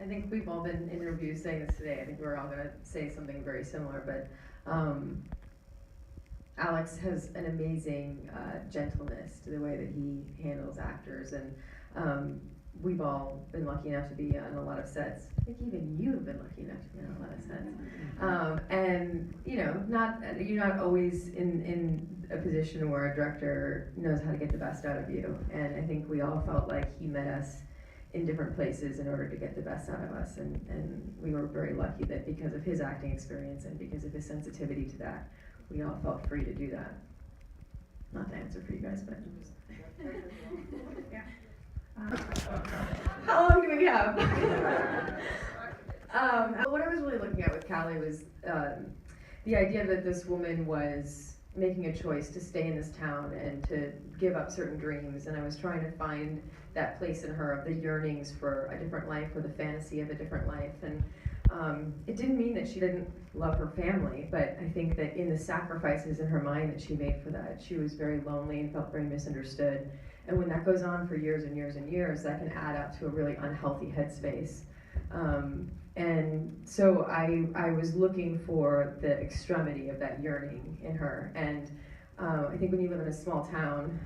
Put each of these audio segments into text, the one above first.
I think we've all been in interviews saying this today. I think we're all going to say something very similar, but Alex has an amazing gentleness to the way that he handles actors, and we've all been lucky enough to be on a lot of sets. I think even you've been lucky enough to be on a lot of sets. And you know, you're not always in a position where a director knows how to get the best out of you. And I think we all felt like he met us in different places in order to get the best out of us. And we were very lucky that because of his acting experience and because of his sensitivity to that, we all felt free to do that. Not to answer for you guys, but Yeah. How long do we have? What I was really looking at with Callie was the idea that this woman was making a choice to stay in this town and to give up certain dreams, and I was trying to find that place in her of the yearnings for a different life or the fantasy of a different life. And it didn't mean that she didn't love her family, but I think that in the sacrifices in her mind that she made for that, she was very lonely and felt very misunderstood. And when that goes on for years and years and years, that can add up to a really unhealthy headspace. And so I was looking for the extremity of that yearning in her. And I think when you live in a small town,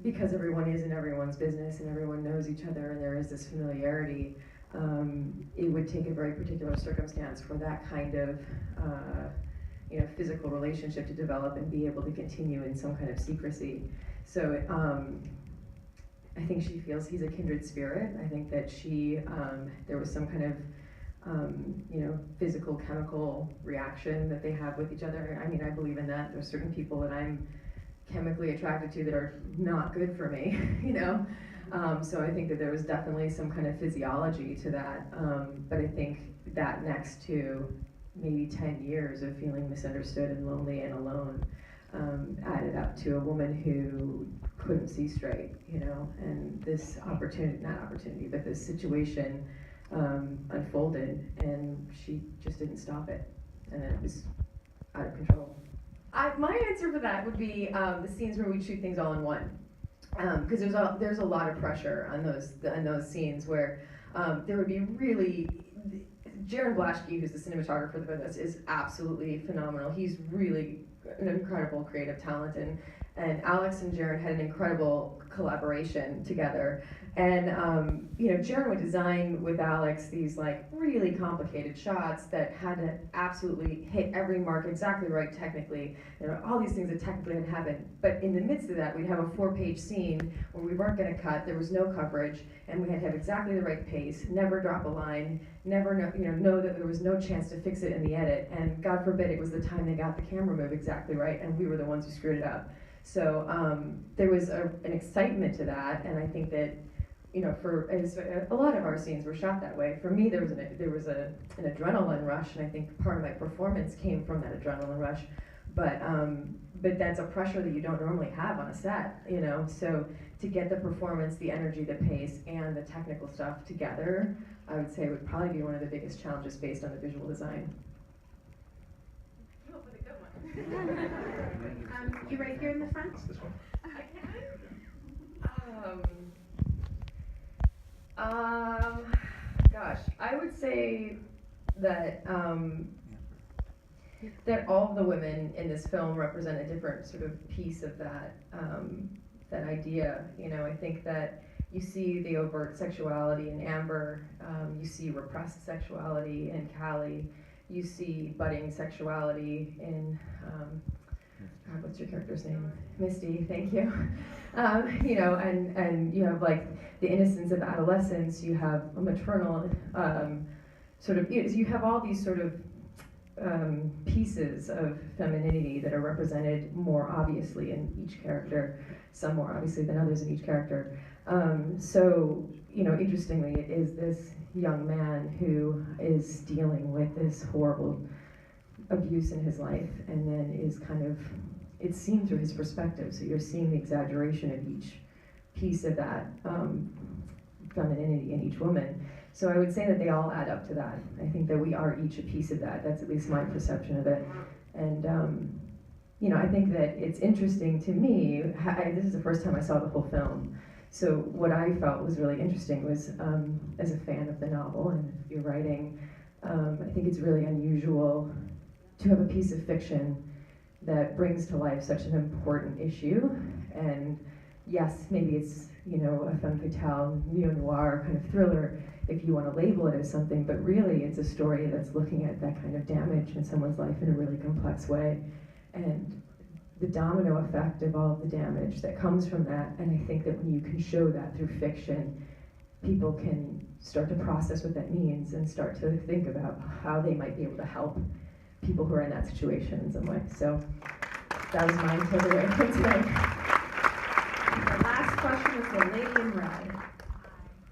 because everyone is in everyone's business and everyone knows each other and there is this familiarity, it would take a very particular circumstance for that kind of physical relationship to develop and be able to continue in some kind of secrecy. So I think she feels he's a kindred spirit. I think that there was some kind of physical, chemical reaction that they have with each other. I mean, I believe in that. There's certain people that I'm chemically attracted to that are not good for me, so I think that there was definitely some kind of physiology to that, but I think that next to maybe 10 years of feeling misunderstood and lonely and alone added up to a woman who couldn't see straight, and this but this situation unfolded, and she just didn't stop it, and then it was out of control. My answer for that would be the scenes where we shoot things all in one, because there's a lot of pressure on those scenes where there would be really. Jaron Blaschke, who's the cinematographer for this, is absolutely phenomenal. He's really an incredible creative talent, and Alex and Jaron had an incredible collaboration together. And Jaron would design with Alex these really complicated shots that had to absolutely hit every mark exactly right technically. All these things that technically had happened. But in the midst of that, we'd have a 4-page scene where we weren't going to cut. There was no coverage, and we had to have exactly the right pace. Never drop a line. Never know that there was no chance to fix it in the edit. And God forbid it was the time they got the camera move exactly right, and we were the ones who screwed it up. So there was an excitement to that, and I think that. For a lot of our scenes were shot that way. For me, there was an adrenaline rush, and I think part of my performance came from that adrenaline rush. But that's a pressure that you don't normally have on a set, So to get the performance, the energy, the pace, and the technical stuff together, I would say would probably be one of the biggest challenges based on the visual design. Come up with a good one. You right here in the front. This one. Gosh, I would say that that all of the women in this film represent a different sort of piece of that idea. I think that you see the overt sexuality in Amber, you see repressed sexuality in Callie, you see budding sexuality in God, what's your character's name? Misty, thank you. And you have the innocence of adolescence, you have a maternal you have all these sort of pieces of femininity that are represented more obviously in each character, some more obviously than others in each character. Interestingly, it is this young man who is dealing with this horrible abuse in his life, and then is it's seen through his perspective, so you're seeing the exaggeration of each piece of that femininity in each woman. So I would say that they all add up to that. I think that we are each a piece of that. That's at least my perception of it. And I think that it's interesting to me, this is the first time I saw the whole film, So what I felt was really interesting was, as a fan of the novel and your writing, I think it's really unusual to have a piece of fiction that brings to life such an important issue. And yes, maybe it's, a femme fatale, neo-noir kind of thriller, if you want to label it as something, but really it's a story that's looking at that kind of damage in someone's life in a really complex way. And the domino effect of all of the damage that comes from that, and I think that when you can show that through fiction, people can start to process what that means and start to think about how they might be able to help people who are in that situation in some way. So that was my takeaway from today. The last question is the lady in red.